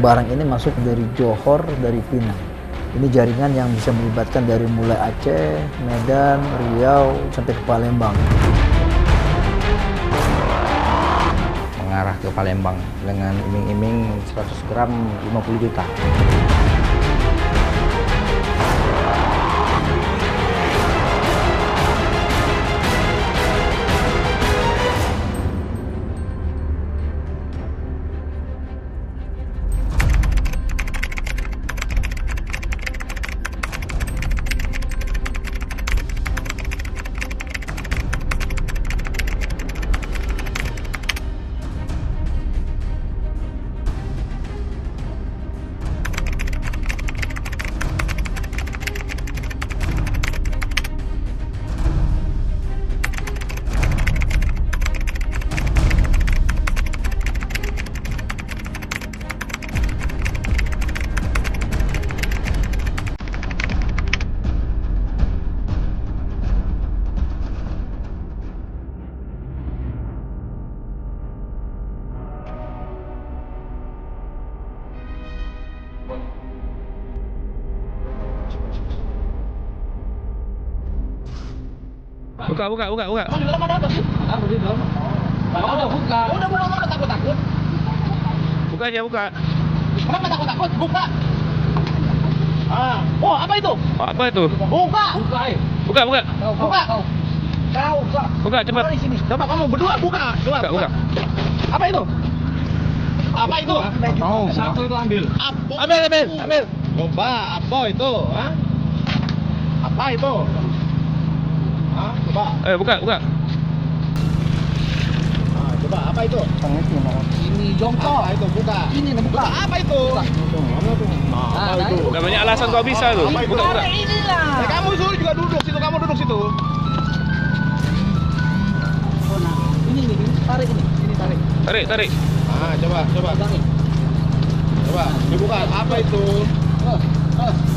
barang ini masuk dari Johor, dari Pinang. Ini jaringan yang bisa melibatkan dari mulai Aceh, Medan, Riau, sampai ke Palembang. Mengarah ke Palembang dengan iming-iming 100 gram 50 juta. Buka. Di dalam ada apa sih? Apa di dalam? Udah buka. Udah takut. Buka aja, buka. Kenapa takut? Buka. Oh, apa itu? Apa itu? Buka. Buka. Kau. Buka cepat. Di sini. Coba kamu berdua buka. Buka. Apa itu? Satu itu ambil. Ambil. Coba, apa itu? Apa itu? Coba. Buka. Coba, apa itu? Ini jongkok. Apa itu? Buka. Ini buka. Apa itu? Apa itu? Gak banyak alasan kau bisa tuh. Apa itu? Buka. Inilah. Kamu suruh juga duduk situ. Kamu duduk situ. Ini tarik ini. Ini tarik. Tarik. Coba. Coba, dibuka. Apa itu?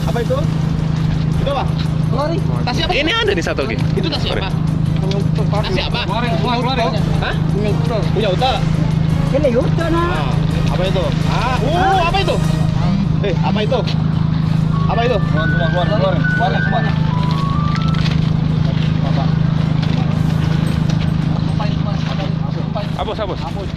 Apa itu? Itu apa? Tasnya apa? Ini ada di satu lagi. Itu tasnya apa? Tasnya apa? Hah? Punya Uta? Ini Uta Apa itu? Apa itu? Apa itu? Apa itu? Keluar semua. Hapus.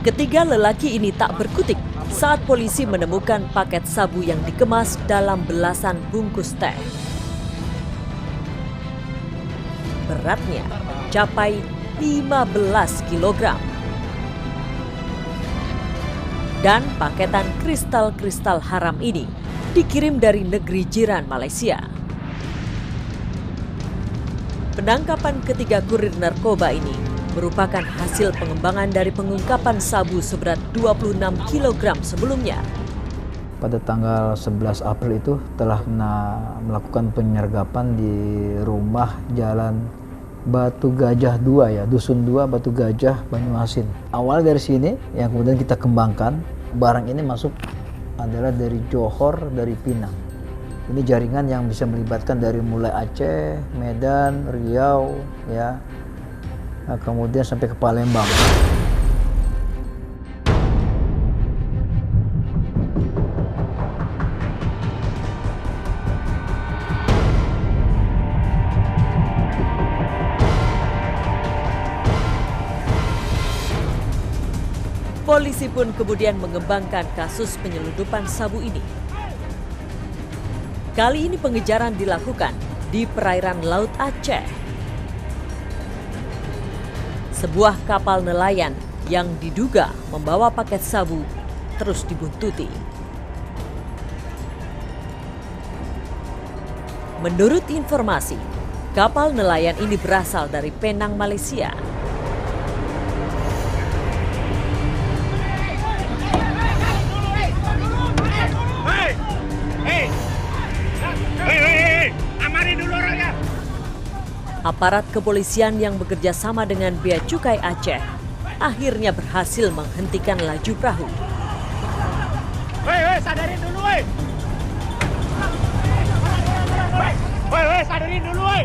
Ketiga lelaki ini tak berkutik saat polisi menemukan paket sabu yang dikemas dalam belasan bungkus teh. Beratnya mencapai 15 kg. Dan paketan kristal haram ini dikirim dari negeri jiran Malaysia. Penangkapan ketiga kurir narkoba ini merupakan hasil pengembangan dari pengungkapan sabu seberat 26 kg sebelumnya. Pada tanggal 11 April itu telah melakukan penyergapan di rumah Jalan Batu Gajah 2 ya, Dusun 2 Batu Gajah, Banyuasin. Awal dari sini yang kemudian kita kembangkan, barang ini masuk adalah dari Johor, dari Pinang. Ini jaringan yang bisa melibatkan dari mulai Aceh, Medan, Riau ya. Kemudian sampai ke Palembang. Polisi pun kemudian mengembangkan kasus penyelundupan sabu ini. Kali ini pengejaran dilakukan di perairan Laut Aceh. Sebuah kapal nelayan yang diduga membawa paket sabu terus dibuntuti. Menurut informasi, kapal nelayan ini berasal dari Penang, Malaysia. Aparat kepolisian yang bekerja sama dengan Bea Cukai Aceh akhirnya berhasil menghentikan laju perahu. Sadarin dulu, sadarin dulu,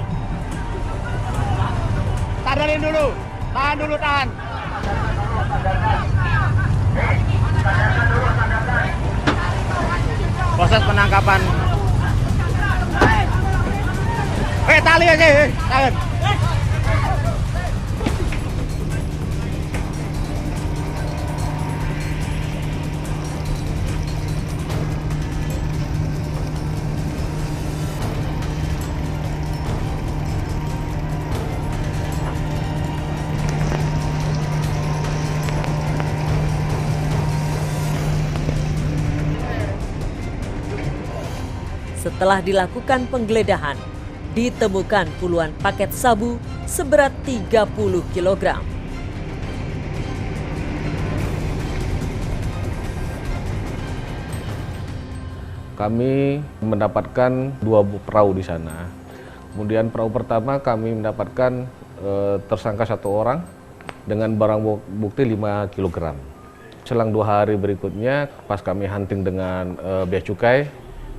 Sadarin dulu. Tahan. Proses penangkapan. Tali aja, tangan. Setelah dilakukan penggeledahan, ditemukan puluhan paket sabu seberat 30 kg. Kami mendapatkan 2 perahu di sana. Kemudian perahu pertama kami mendapatkan tersangka 1 orang dengan barang bukti 5 kg. Selang 2 hari berikutnya, pas kami hunting dengan Bea Cukai,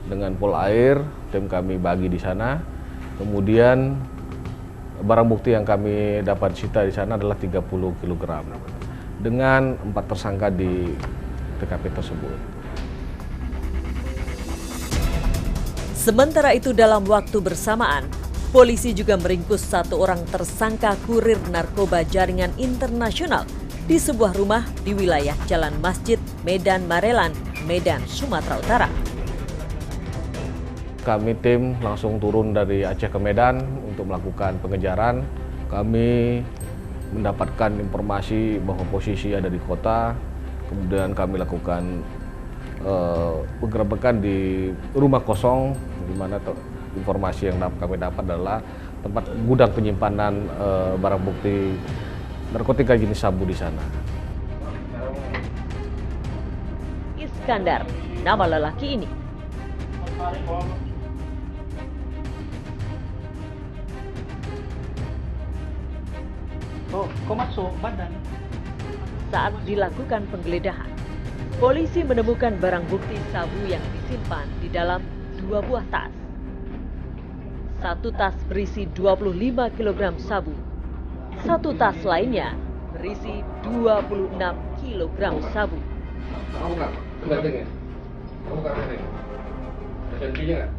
dengan Polair, tim kami bagi di sana. Kemudian barang bukti yang kami dapat sita di sana adalah 30 kg dengan 4 tersangka di TKP tersebut. Sementara itu dalam waktu bersamaan, polisi juga meringkus 1 orang tersangka kurir narkoba jaringan internasional di sebuah rumah di wilayah Jalan Masjid, Medan Marelan, Medan, Sumatera Utara. Kami tim langsung turun dari Aceh ke Medan untuk melakukan pengejaran. Kami mendapatkan informasi bahwa posisi ada di kota, kemudian kami lakukan penggerebekan di rumah kosong, di mana informasi yang kami dapat adalah tempat gudang penyimpanan barang bukti narkotika jenis sabu di sana. Iskandar, nama lelaki ini. Kok masuk badan? Saat dilakukan penggeledahan, polisi menemukan barang bukti sabu yang disimpan di dalam 2 buah tas. 1 tas berisi 25 kg sabu. 1 tas lainnya berisi 26 kg sabu. Kamu buka, ya? Kamu buka rekening. Ada intinya nggak?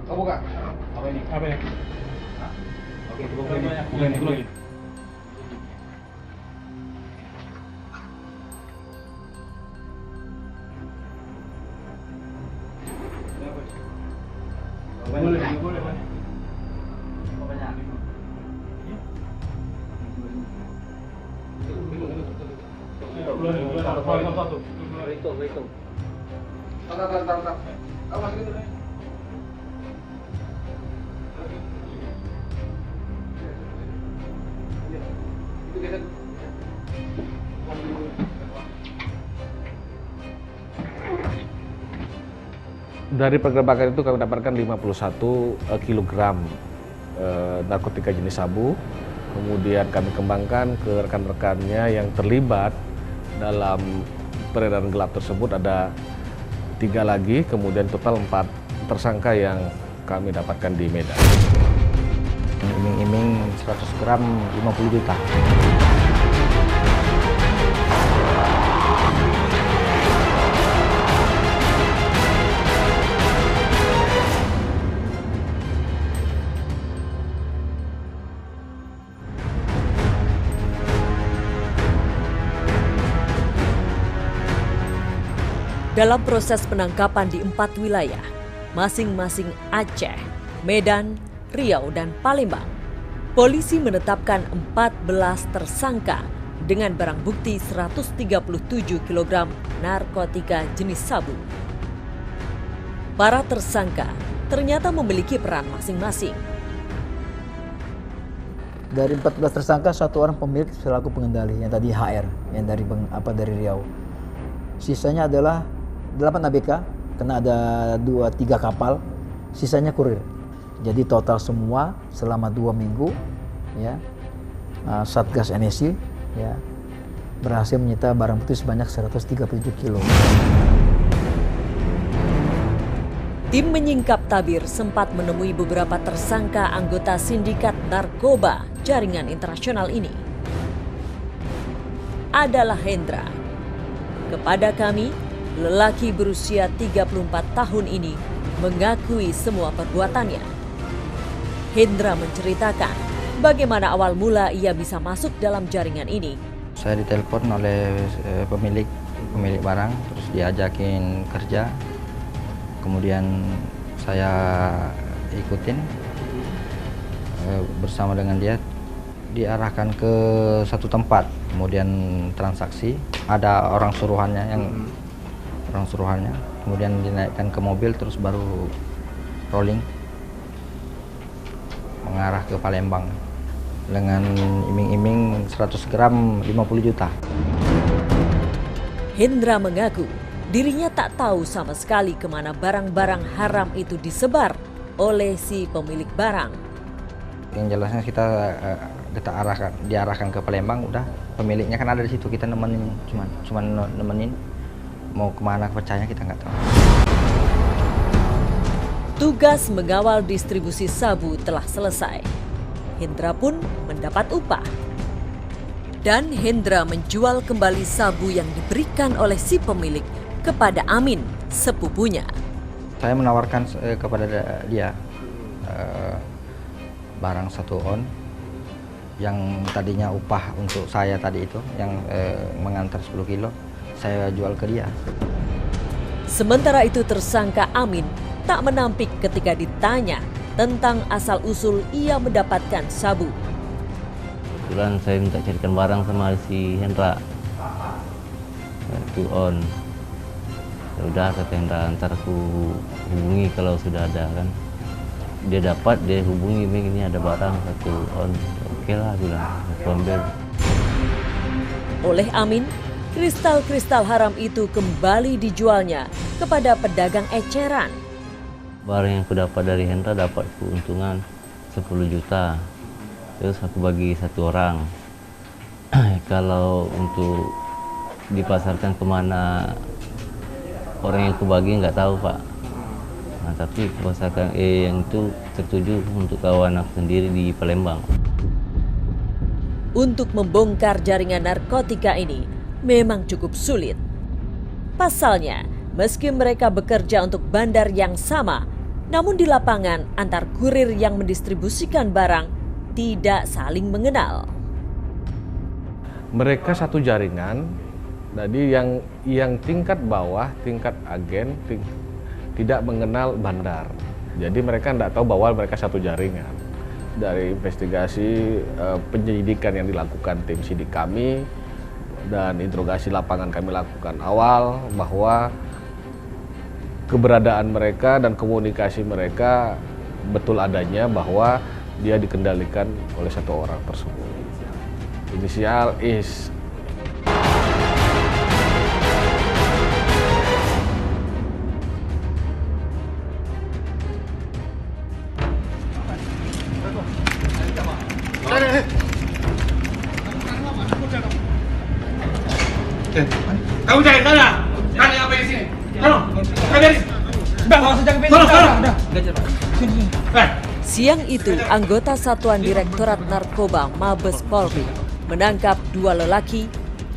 Kamu buka. Apa ini? Apa ini? Oke, bukan itu lagi. Boleh. Hitung. Tar. Kamu masukin dulu. Dari penggerebekan itu kami dapatkan 51 kg narkotika jenis sabu. Kemudian kami kembangkan ke rekan-rekannya yang terlibat dalam peredaran gelap tersebut, ada 3 lagi, kemudian total 4 tersangka yang kami dapatkan di Medan. Iming-iming 100 gram 50 juta. Dalam proses penangkapan di 4 wilayah, masing-masing Aceh, Medan, Riau, dan Palembang, polisi menetapkan 14 tersangka dengan barang bukti 137 kg narkotika jenis sabu. Para tersangka ternyata memiliki peran masing-masing. Dari 14 tersangka, 1 orang pemilik selaku pengendali, yang tadi HR, yang dari Riau. Sisanya adalah 8 ABK, karena ada 2-3 kapal, sisanya kurir. Jadi total semua selama 2 minggu, ya, Satgas NSI, ya, berhasil menyita barang bukti sebanyak 137 kilo. Tim menyingkap tabir sempat menemui beberapa tersangka anggota sindikat narkoba jaringan internasional ini. Adalah Hendra. Kepada kami, lelaki berusia 34 tahun ini mengakui semua perbuatannya. Hendra menceritakan bagaimana awal mula ia bisa masuk dalam jaringan ini. Saya ditelepon oleh pemilik barang, terus diajakin kerja. Kemudian saya ikutin bersama dengan dia, diarahkan ke satu tempat, kemudian transaksi. Ada orang suruhannya kemudian dinaikkan ke mobil, terus baru rolling mengarah ke Palembang dengan iming-iming 100 gram 50 juta. Hendra mengaku dirinya tak tahu sama sekali kemana barang-barang haram itu disebar oleh si pemilik barang. Yang jelasnya kita diarahkan ke Palembang, udah pemiliknya kan ada di situ, kita nemenin, cuma nemenin. Mau kemana percaya kita nggak tahu. Tugas mengawal distribusi sabu telah selesai. Hendra pun mendapat upah. Dan Hendra menjual kembali sabu yang diberikan oleh si pemilik kepada Amin, sepupunya. Saya menawarkan kepada dia barang 1 on yang tadinya upah untuk saya tadi itu, yang mengantar 10 kilo, saya jual ke dia. Sementara itu tersangka Amin tak menampik ketika ditanya tentang asal-usul ia mendapatkan sabu. Kebetulan saya minta carikan barang sama si Hendra. Itu on. Ya udah, kata Hendra, ntar aku hubungi kalau sudah ada kan. Dia dapat, dia hubungi, ini ada barang 1 on. Oke lah, bilang, aku ambil. Oleh Amin, kristal-kristal haram itu kembali dijualnya kepada pedagang eceran. Barang yang aku dapat dari Hendra dapat keuntungan 10 juta. Terus aku bagi 1 orang. Kalau untuk dipasarkan kemana orang yang aku bagi nggak tahu, Pak. Nah, tapi pasarkan yang itu tertuju untuk kawan aku sendiri di Palembang. Untuk membongkar jaringan narkotika ini memang cukup sulit. Pasalnya, meski mereka bekerja untuk bandar yang sama, namun di lapangan antar kurir yang mendistribusikan barang tidak saling mengenal. Mereka satu jaringan, jadi yang tingkat bawah, tingkat agen tidak mengenal bandar. Jadi mereka tidak tahu bahwa mereka satu jaringan. Dari investigasi penyelidikan yang dilakukan tim sidik kami dan interogasi lapangan kami lakukan awal, bahwa keberadaan mereka dan komunikasi mereka betul adanya, bahwa dia dikendalikan oleh 1 orang tersebut. Inisial is. Kamu cari sana. Kalian apa di sini? Tolong, kalian. Udah, nggak usah jaga pintu. Udah. Sini. Siang itu, anggota Satuan Direktorat Narkoba Mabes Polri menangkap 2 lelaki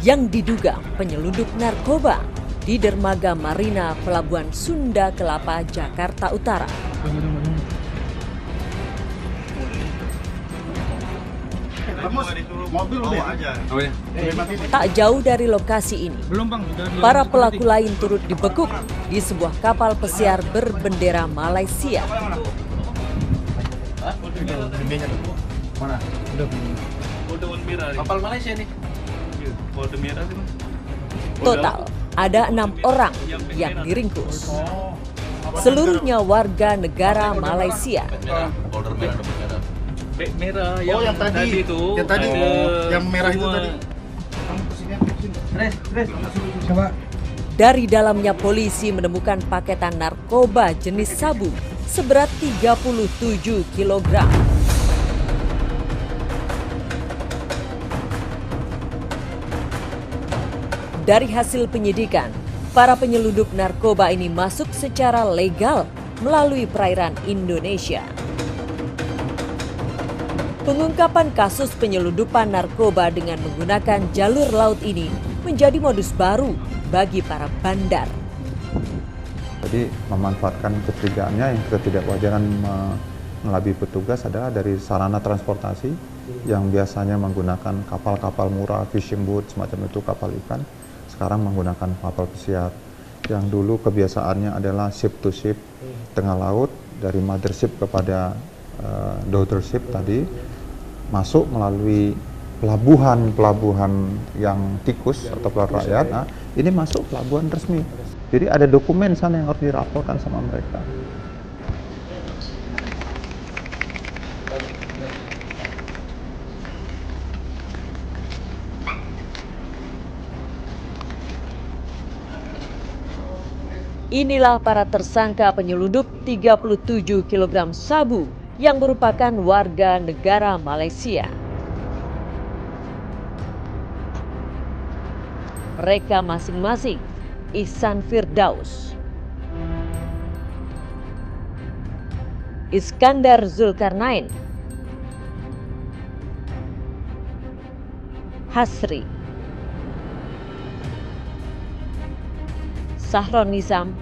yang diduga penyelundup narkoba di dermaga Marina Pelabuhan Sunda Kelapa, Jakarta Utara. Tak jauh dari lokasi ini, para pelaku lain turut dibekuk di sebuah kapal pesiar berbendera Malaysia. Kapal Malaysia nih. Total ada 6 orang yang diringkus. Seluruhnya warga negara Malaysia. Merah yang tadi itu. Yang tadi. Yang merah itu tadi. Dari dalamnya polisi menemukan paketan narkoba jenis sabu seberat 37 kg. Dari hasil penyidikan, para penyelundup narkoba ini masuk secara legal melalui perairan Indonesia. Pengungkapan kasus penyelundupan narkoba dengan menggunakan jalur laut ini menjadi modus baru bagi para bandar. Jadi memanfaatkan kecurigaannya, yang ketidakwajaran mengelabui petugas adalah dari sarana transportasi yang biasanya menggunakan kapal-kapal murah, fishing boat, semacam itu, kapal ikan, sekarang menggunakan kapal pesiar. Yang dulu kebiasaannya adalah ship to ship, tengah laut, dari mothership kepada daughter ship tadi, masuk melalui pelabuhan yang tikus atau pelabuhan rakyat. Nah, ini masuk pelabuhan resmi. Jadi ada dokumen sana yang harus dilaporkan sama mereka. Inilah para tersangka penyelundup 37 kg sabu yang merupakan warga negara Malaysia. Mereka masing-masing Ihsan Firdaus, Iskandar Zulkarnain, Hasri, Sahron Nizam,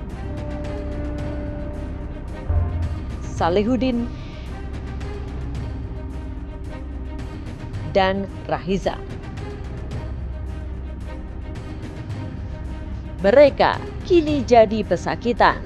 Salihuddin, dan Rahiza. Mereka kini jadi pesakitan.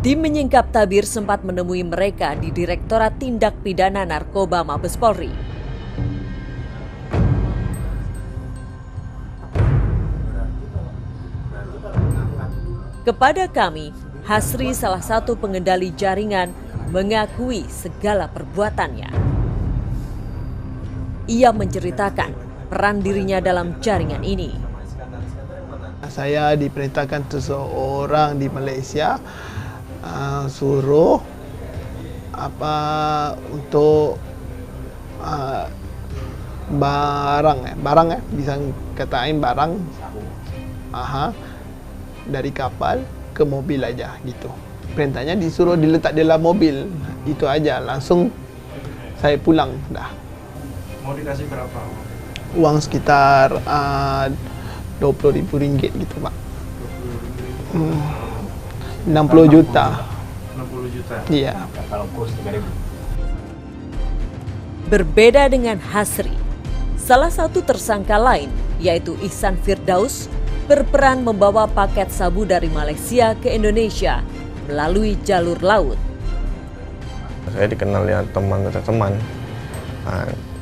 Tim Menyingkap Tabir sempat menemui mereka di Direktorat Tindak Pidana Narkoba Mabes Polri. Kepada kami, Hasri, salah satu pengendali jaringan, mengakui segala perbuatannya. Ia menceritakan peran dirinya dalam jaringan ini. Saya diperintahkan seseorang di Malaysia suruh untuk barang bisa katain barang dari kapal ke mobil aja gitu. Perintahnya disuruh diletak dalam mobil, itu aja, langsung saya pulang dah. Mau dikasih berapa? Uang sekitar RM20.000 gitu, Pak. 60 juta. 60 juta? Iya. Kalau kos 3.000. Berbeda dengan Hasri, salah satu tersangka lain, yaitu Ihsan Firdaus, berperan membawa paket sabu dari Malaysia ke Indonesia melalui jalur laut. Saya dikenal ya teman,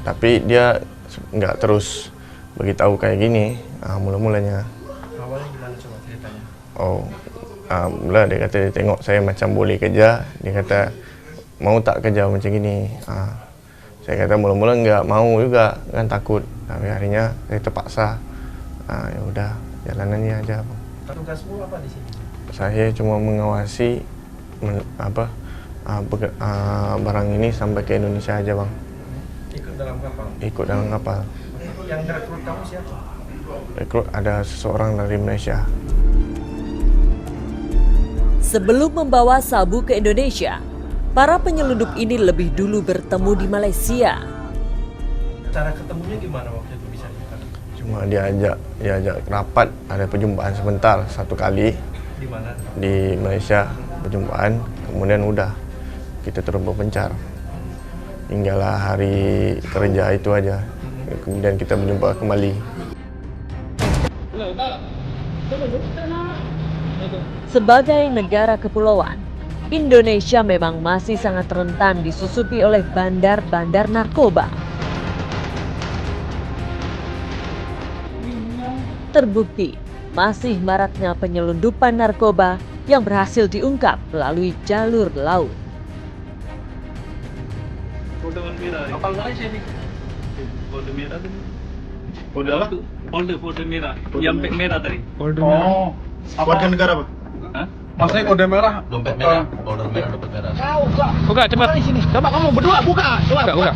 tapi dia nggak terus beritahu kayak gini mula-mulanya. Awalnya gimana coba ceritanya? Mula dia kata dia tengok saya macam boleh kerja, dia kata mau tak kerja macam gini. Saya kata mula-mula nggak mau juga, kan takut. Tapi akhirnya saya terpaksa. Ya udah, jalanannya aja. Tugasmu apa di sini? Saya cuma mengawasi barang ini sampai ke Indonesia aja, Bang. Ikut dalam kapal? Ikut dalam kapal. Yang rekrut kamu siapa? Rekrut ada seseorang dari Malaysia. Sebelum membawa sabu ke Indonesia, para penyelundup ini lebih dulu bertemu di Malaysia. Cara ketemunya gimana waktu itu bisa dikatakan? Cuma diajak rapat, ada perjumpaan sebentar, satu kali. Di mana? Di Malaysia, perjumpaan, kemudian udah kita terus berpencar. Hinggalah hari kerja itu aja, kemudian kita berjumpa kembali. Sebagai negara kepulauan, Indonesia memang masih sangat rentan disusupi oleh bandar-bandar narkoba. Terbukti, masih maraknya penyelundupan narkoba yang berhasil diungkap melalui jalur laut. Kapal Malaysia ni. Folder merah tu. Folder apa? Folder merah. Yang pek merah tadi. Folder merah. Warga negara apa? Hah? Maksudnya kode merah? Dompet merah. Folder merah, dompet merah. Buka cepat. Di sini. Coba kamu berdua buka. Coba. Buka.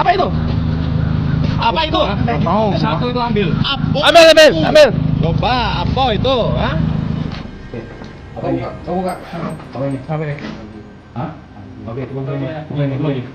Apa itu? Apa itu? Mau. Satu itu ambil. Ambil. Coba apa itu? Hah? Apa ini? Apa ini? Hah? Oke, buka ini.